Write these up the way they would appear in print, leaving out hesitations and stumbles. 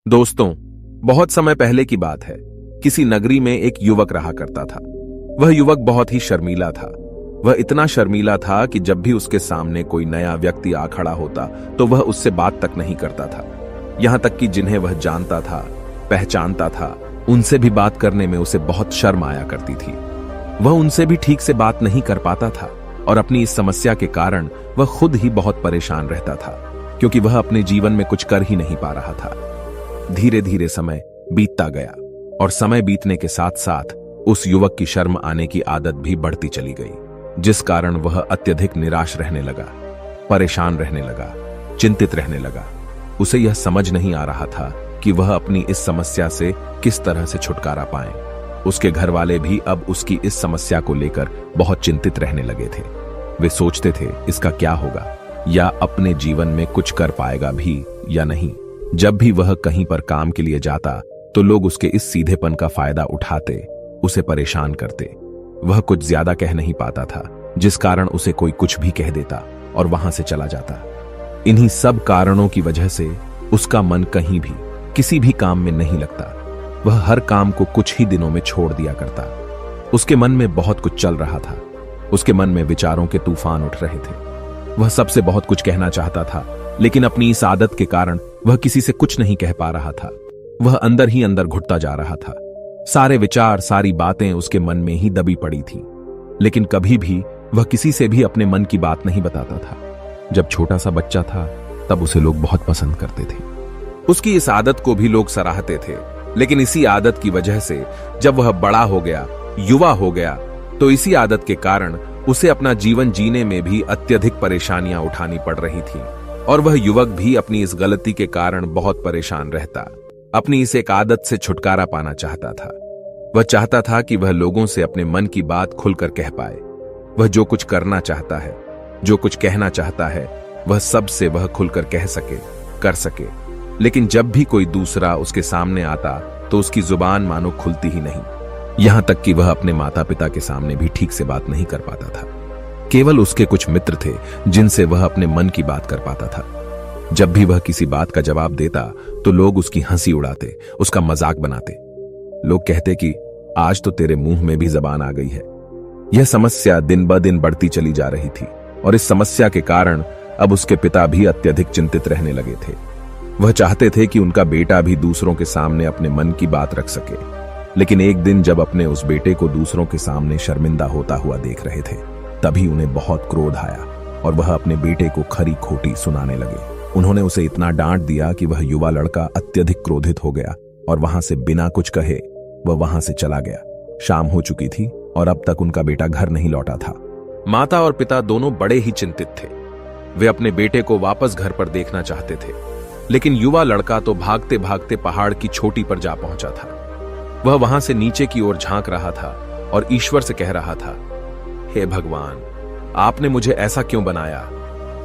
दोस्तों, बहुत समय पहले की बात है। किसी नगरी में एक युवक रहा करता था। वह युवक बहुत ही शर्मीला था। वह इतना शर्मीला था कि जब भी उसके सामने कोई नया व्यक्ति आ खड़ा होता तो वह उससे बात तक नहीं करता था। यहां तक कि जिन्हें वह जानता था, पहचानता था, उनसे भी बात करने में उसे बहुत शर्म आया करती थी। वह उनसे भी ठीक से बात नहीं कर पाता था और अपनी इस समस्या के कारण वह खुद ही बहुत परेशान रहता था, क्योंकि वह अपने जीवन में कुछ कर ही नहीं पा रहा था। धीरे धीरे समय बीतता गया और समय बीतने के साथ साथ उस युवक की शर्म आने की आदत भी बढ़ती चली गई, जिस कारण वह अत्यधिक निराश रहने लगा, परेशान रहने लगा, चिंतित रहने लगा। उसे यह समझ नहीं आ रहा था कि वह अपनी इस समस्या से किस तरह से छुटकारा पाए। उसके घर वाले भी अब उसकी इस समस्या को लेकर बहुत चिंतित रहने लगे थे। वे सोचते थे इसका क्या होगा, या अपने जीवन में कुछ कर पाएगा भी या नहीं। जब भी वह कहीं पर काम के लिए जाता तो लोग उसके इस सीधेपन का फायदा उठाते, उसे परेशान करते। वह कुछ ज्यादा कह नहीं पाता था, जिस कारण उसे कोई कुछ भी कह देता और वहां से चला जाता। इन्हीं सब कारणों की वजह से उसका मन कहीं भी किसी भी काम में नहीं लगता। वह हर काम को कुछ ही दिनों में छोड़ दिया करता। उसके मन में बहुत कुछ चल रहा था। उसके मन में विचारों के तूफान उठ रहे थे। वह सबसे बहुत कुछ कहना चाहता था, लेकिन अपनी इस आदत के कारण वह किसी से कुछ नहीं कह पा रहा था। वह अंदर ही अंदर घुटता जा रहा था। सारे विचार, सारी बातें उसके मन में ही दबी पड़ी थी, लेकिन कभी भी वह किसी से भी अपने मन की बात नहीं बताता था। जब छोटा सा बच्चा था तब उसे लोग बहुत पसंद करते थे। उसकी इस आदत को भी लोग सराहते थे, लेकिन इसी आदत की वजह से जब वह बड़ा हो गया, युवा हो गया, तो इसी आदत के कारण उसे अपना जीवन जीने में भी अत्यधिक परेशानियां उठानी पड़ रही थीं। और वह युवक भी अपनी इस गलती के कारण बहुत परेशान रहता। अपनी इस एक आदत से छुटकारा पाना चाहता था। वह चाहता था कि वह लोगों से अपने मन की बात खुलकर कह पाए। वह जो कुछ करना चाहता है, जो कुछ कहना चाहता है, वह सबसे वह खुलकर कह सके, कर सके। लेकिन जब भी कोई दूसरा उसके सामने आता तो उसकी जुबान मानो खुलती ही नहीं। यहां तक कि वह अपने माता पिता के सामने भी ठीक से बात नहीं कर पाता था। केवल उसके कुछ मित्र थे जिनसे वह अपने मन की बात कर पाता था। जब भी वह किसी बात का जवाब देता तो लोग उसकी हंसी उड़ाते, उसका मजाक बनाते। लोग कहते कि आज तो तेरे मुंह में भी जबान आ गई है। यह समस्या दिन ब दिन बढ़ती चली जा रही थी और इस समस्या के कारण अब उसके पिता भी अत्यधिक चिंतित रहने लगे थे। वह चाहते थे कि उनका बेटा भी दूसरों के सामने अपने मन की बात रख सके, लेकिन एक दिन जब अपने उस बेटे को दूसरों के सामने शर्मिंदा होता हुआ देख रहे थे, तभी उन्हें बहुत क्रोध आया और वह अपने बेटे को खरी खोटी सुनाने लगे। उन्होंने उसे इतना डांट दिया कि वह युवा लड़का अत्यधिक क्रोधित हो गया और वहां से बिना कुछ कहे वह वहां से चला गया। शाम हो चुकी थी और अब तक उनका बेटा घर नहीं लौटा था। माता और पिता दोनों बड़े ही चिंतित थे। वे अपने बेटे को वापस घर पर देखना चाहते थे, लेकिन युवा लड़का तो भागते भागते पहाड़ की चोटी पर जा पहुंचा था। वह वहां से नीचे की ओर झांक रहा था और ईश्वर से कह रहा था, हे भगवान, आपने मुझे ऐसा क्यों बनाया?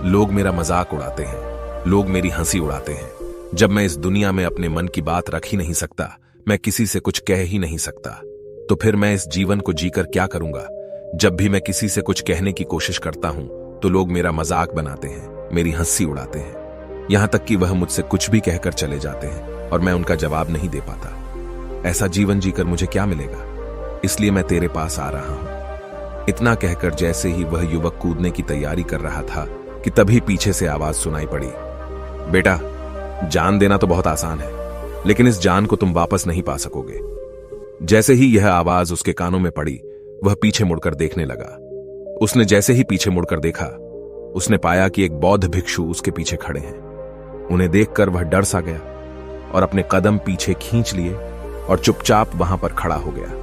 लोग मेरा मजाक उड़ाते हैं, लोग मेरी हंसी उड़ाते हैं। जब मैं इस दुनिया में अपने मन की बात रख ही नहीं सकता, मैं किसी से कुछ कह ही नहीं सकता, तो फिर मैं इस जीवन को जीकर क्या करूंगा? जब भी मैं किसी से कुछ कहने की कोशिश करता हूं तो लोग मेरा मजाक बनाते हैं, मेरी हंसी उड़ाते हैं। यहां तक कि वह मुझसे कुछ भी कहकर चले जाते हैं और मैं उनका जवाब नहीं दे पाता। ऐसा जीवन जीकर मुझे क्या मिलेगा? इसलिए मैं तेरे पास आ रहा हूं। इतना कहकर जैसे ही वह युवक कूदने की तैयारी कर रहा था कि तभी पीछे से आवाज सुनाई पड़ी, बेटा, जान देना तो बहुत आसान है, लेकिन इस जान को तुम वापस नहीं पा सकोगे। जैसे ही यह आवाज उसके कानों में पड़ी, वह पीछे मुड़कर देखने लगा। उसने जैसे ही पीछे मुड़कर देखा, उसने पाया कि एक बौद्ध भिक्षु उसके पीछे खड़े हैं। उन्हें देखकर वह डर सा गया और अपने कदम पीछे खींच लिए और चुपचाप वहां पर खड़ा हो गया।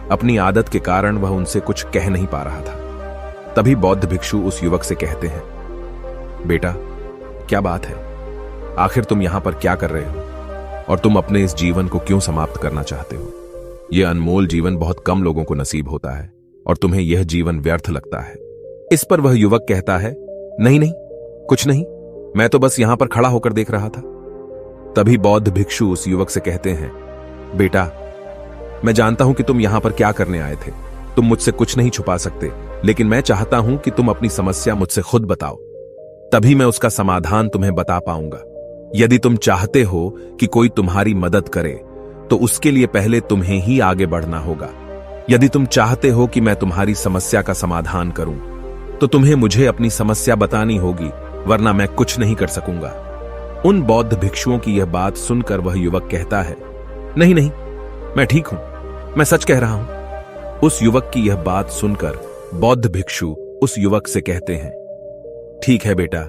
अपनी आदत के कारण वह उनसे कुछ कह नहीं पा रहा था। तभी बौद्ध भिक्षु उस युवक से कहते हैं, बेटा, क्या बात है? आखिर तुम यहां पर क्या कर रहे हो और तुम अपने इस जीवन को क्यों समाप्त करना चाहते हो? यह अनमोल जीवन बहुत कम लोगों को नसीब होता है और तुम्हें यह जीवन व्यर्थ लगता है। इस पर वह युवक कहता है, नहीं नहीं, कुछ नहीं, मैं तो बस यहां पर खड़ा होकर देख रहा था। तभी बौद्ध भिक्षु उस युवक से कहते हैं, बेटा, मैं जानता हूं कि तुम यहां पर क्या करने आए थे। तुम मुझसे कुछ नहीं छुपा सकते, लेकिन मैं चाहता हूं कि तुम अपनी समस्या मुझसे खुद बताओ, तभी मैं उसका समाधान तुम्हें बता पाऊंगा। यदि तुम चाहते हो कि कोई तुम्हारी मदद करे तो उसके लिए पहले तुम्हें ही आगे बढ़ना होगा। यदि तुम चाहते हो कि मैं तुम्हारी समस्या का समाधान करूं तो तुम्हें मुझे अपनी समस्या बतानी होगी, वरना मैं कुछ नहीं कर सकूंगा। उन बौद्ध भिक्षुओं की यह बात सुनकर वह युवक कहता है, नहीं नहीं, मैं ठीक हूं, मैं सच कह रहा हूं। उस युवक की यह बात सुनकर बौद्ध भिक्षु उस युवक से कहते हैं, ठीक है बेटा,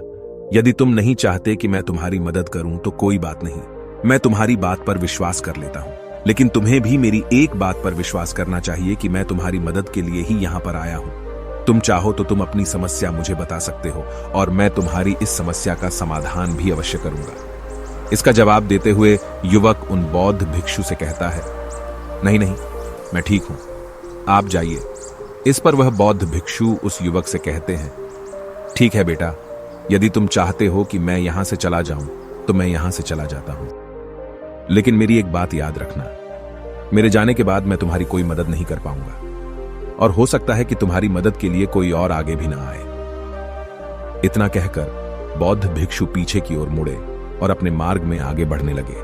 यदि तुम नहीं चाहते कि मैं तुम्हारी मदद करूं तो कोई बात नहीं, मैं तुम्हारी बात पर विश्वास कर लेता हूं। लेकिन तुम्हें भी मेरी एक बात पर विश्वास करना चाहिए कि मैं तुम्हारी मदद के लिए ही यहां पर आया हूं। तुम चाहो तो तुम अपनी समस्या मुझे बता सकते हो और मैं तुम्हारी इस समस्या का समाधान भी अवश्य करूंगा। इसका जवाब देते हुए युवक उन बौद्ध भिक्षु से कहता है, नहीं नहीं, मैं ठीक हूं, आप जाइए। इस पर वह बौद्ध भिक्षु उस युवक से कहते हैं, ठीक है बेटा, यदि तुम चाहते हो कि मैं यहां से चला जाऊं तो मैं यहां से चला जाता हूं, लेकिन मेरी एक बात याद रखना, मेरे जाने के बाद मैं तुम्हारी कोई मदद नहीं कर पाऊंगा और हो सकता है कि तुम्हारी मदद के लिए कोई और आगे भी ना आए। इतना कहकर बौद्ध भिक्षु पीछे की ओर मुड़े और अपने मार्ग में आगे बढ़ने लगे।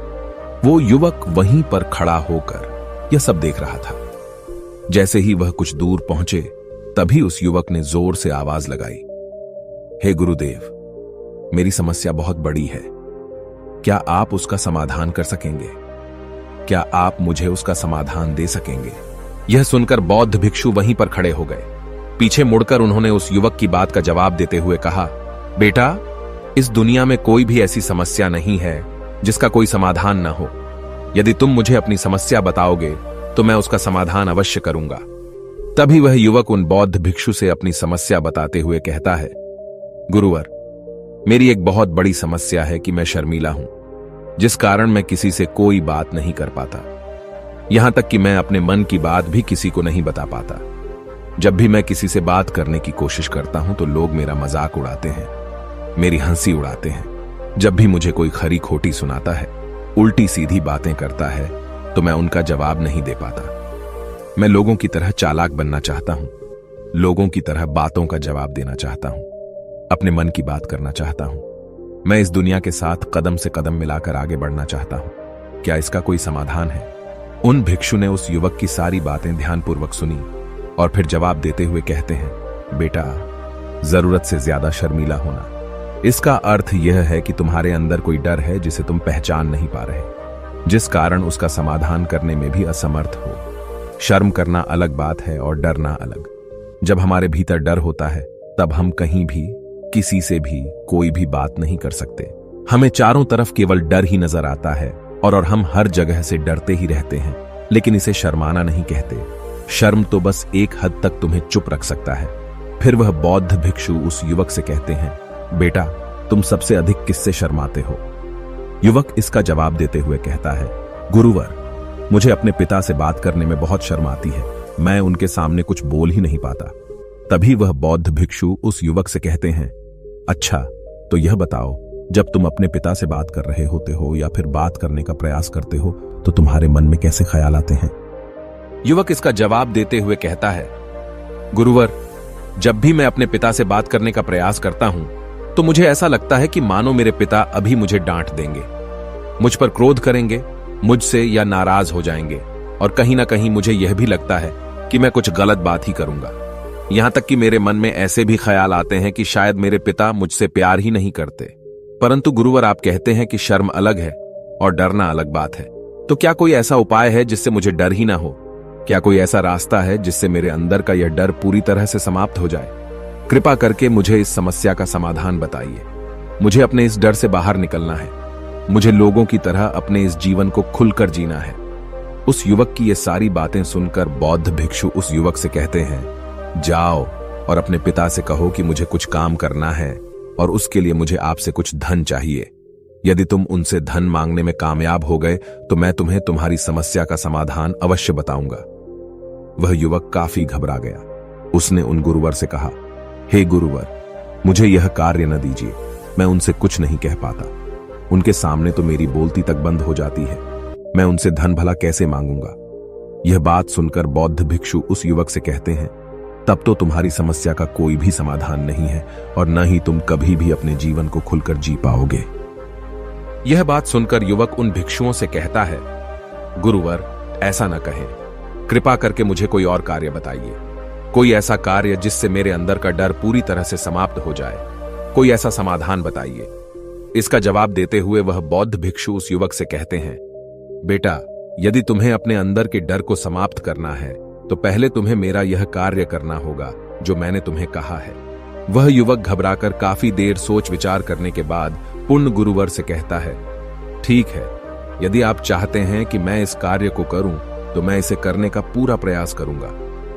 वो युवक वहीं पर खड़ा होकर यह सब देख रहा था। जैसे ही वह कुछ दूर पहुंचे तभी उस युवक ने जोर से आवाज लगाई, हे गुरुदेव, मेरी समस्या बहुत बड़ी है, क्या आप उसका समाधान कर सकेंगे? क्या आप मुझे उसका समाधान दे सकेंगे? यह सुनकर बौद्ध भिक्षु वहीं पर खड़े हो गए। पीछे मुड़कर उन्होंने उस युवक की बात का जवाब देते हुए कहा, बेटा, इस दुनिया में कोई भी ऐसी समस्या नहीं है जिसका कोई समाधान न हो। यदि तुम मुझे अपनी समस्या बताओगे तो मैं उसका समाधान अवश्य करूंगा। तभी वह युवक उन बौद्ध भिक्षु से अपनी समस्या बताते हुए कहता है, गुरुवर, मेरी एक बहुत बड़ी समस्या है कि मैं शर्मीला हूं, जिस कारण मैं किसी से कोई बात नहीं कर पाता। यहां तक कि मैं अपने मन की बात भी किसी को नहीं बता पाता। जब भी मैं किसी से बात करने की कोशिश करता हूं तो लोग मेरा मजाक उड़ाते हैं, मेरी हंसी उड़ाते हैं। जब भी मुझे कोई खरी खोटी सुनाता है, उल्टी सीधी बातें करता है, तो मैं उनका जवाब नहीं दे पाता। मैं लोगों की तरह चालाक बनना चाहता हूं, लोगों की तरह बातों का जवाब देना चाहता हूं, अपने मन की बात करना चाहता हूं। मैं इस दुनिया के साथ कदम से कदम मिलाकर आगे बढ़ना चाहता हूं। क्या इसका कोई समाधान है? उन भिक्षु ने उस युवक की सारी बातें ध्यानपूर्वक सुनी और फिर जवाब देते हुए कहते हैं, बेटा, जरूरत से ज्यादा शर्मीला होना, इसका अर्थ यह है कि तुम्हारे अंदर कोई डर है जिसे तुम पहचान नहीं पा रहे, जिस कारण उसका समाधान करने में भी असमर्थ हो। शर्म करना अलग बात है और डरना अलग। जब हमारे भीतर डर होता है तब हम कहीं भी, किसी से भी कोई भी बात नहीं कर सकते। हमें चारों तरफ केवल डर ही नजर आता है और हम हर जगह से डरते ही रहते हैं, लेकिन इसे शर्माना नहीं कहते। शर्म तो बस एक हद तक तुम्हें चुप रख सकता है। फिर वह बौद्ध भिक्षु उस युवक से कहते हैं, बेटा, तुम सबसे अधिक किससे शर्माते हो? युवक इसका जवाब देते हुए कहता है, गुरुवर, मुझे अपने पिता से बात करने में बहुत शर्म आती है, मैं उनके सामने कुछ बोल ही नहीं पाता। तभी वह बौद्ध भिक्षु उस युवक से कहते हैं, अच्छा, तो यह बताओ, जब तुम अपने पिता से बात कर रहे होते हो या फिर बात करने का प्रयास करते हो तो तुम्हारे मन में कैसे ख्याल आते हैं? युवक इसका जवाब देते हुए कहता है, गुरुवर, जब भी मैं अपने पिता से बात करने का प्रयास करता हूं तो मुझे ऐसा लगता है कि मानो मेरे पिता अभी मुझे डांट देंगे, मुझ पर क्रोध करेंगे, मुझसे या नाराज हो जाएंगे, और कहीं ना कहीं मुझे यह भी लगता है कि मैं कुछ गलत बात ही करूंगा। यहां तक कि मेरे मन में ऐसे भी ख्याल आते हैं कि शायद मेरे पिता मुझसे प्यार ही नहीं करते। परंतु गुरुवर, आप कहते हैं कि शर्म अलग है और डरना अलग बात है, तो क्या कोई ऐसा उपाय है जिससे मुझे डर ही ना हो? क्या कोई ऐसा रास्ता है जिससे मेरे अंदर का यह डर पूरी तरह से समाप्त हो जाए? कृपा करके मुझे इस समस्या का समाधान बताइए। मुझे अपने इस डर से बाहर निकलना है। मुझे लोगों की तरह अपने इस जीवन को खुलकर जीना है। उस युवक की ये सारी बातें सुनकर बौद्ध भिक्षु उस युवक से कहते हैं, जाओ और अपने पिता से कहो कि मुझे कुछ काम करना है और उसके लिए मुझे आपसे कुछ धन चाहिए। यदि तुम उनसे धन मांगने में कामयाब हो गए तो मैं तुम्हें तुम्हारी समस्या का समाधान अवश्य बताऊंगा। वह युवक काफी घबरा गया। उसने उन गुरुवर से कहा, हे गुरुवर, मुझे यह कार्य न दीजिए, मैं उनसे कुछ नहीं कह पाता। उनके सामने तो मेरी बोलती तक बंद हो जाती है, मैं उनसे धन भला कैसे मांगूंगा? यह बात सुनकर बौद्ध भिक्षु उस युवक से कहते हैं, तब तो तुम्हारी समस्या का कोई भी समाधान नहीं है और न ही तुम कभी भी अपने जीवन को खुलकर जी पाओगे। यह बात सुनकर युवक उन भिक्षुओं से कहता है, गुरुवर, ऐसा न कहें, कृपा करके मुझे कोई और कार्य बताइए, कोई ऐसा कार्य जिससे मेरे अंदर का डर पूरी तरह से समाप्त हो जाए, कोई ऐसा समाधान बताइए। इसका जवाब देते हुए वह बौद्ध भिक्षु उस युवक से कहते हैं, बेटा, यदि तुम्हें अपने अंदर के डर को समाप्त करना है तो पहले तुम्हें मेरा यह कार्य करना होगा जो मैंने तुम्हें कहा है। वह युवक घबराकर काफी देर सोच विचार करने के बाद पुण्य गुरुवर से कहता है, ठीक है, यदि आप चाहते हैं कि मैं इस कार्य को करूं तो मैं इसे करने का पूरा प्रयास करूंगा।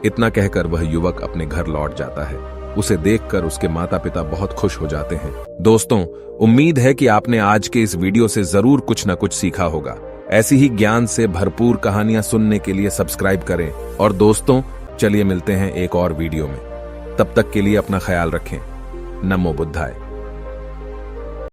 इतना कहकर वह युवक अपने घर लौट जाता है। उसे देखकर उसके माता पिता बहुत खुश हो जाते हैं। दोस्तों, उम्मीद है कि आपने आज के इस वीडियो से जरूर कुछ न कुछ सीखा होगा। ऐसी ही ज्ञान से भरपूर कहानियां सुनने के लिए सब्सक्राइब करें। और दोस्तों, चलिए मिलते हैं एक और वीडियो में। तब तक के लिए अपना ख्याल रखें। नमो बुद्धाय।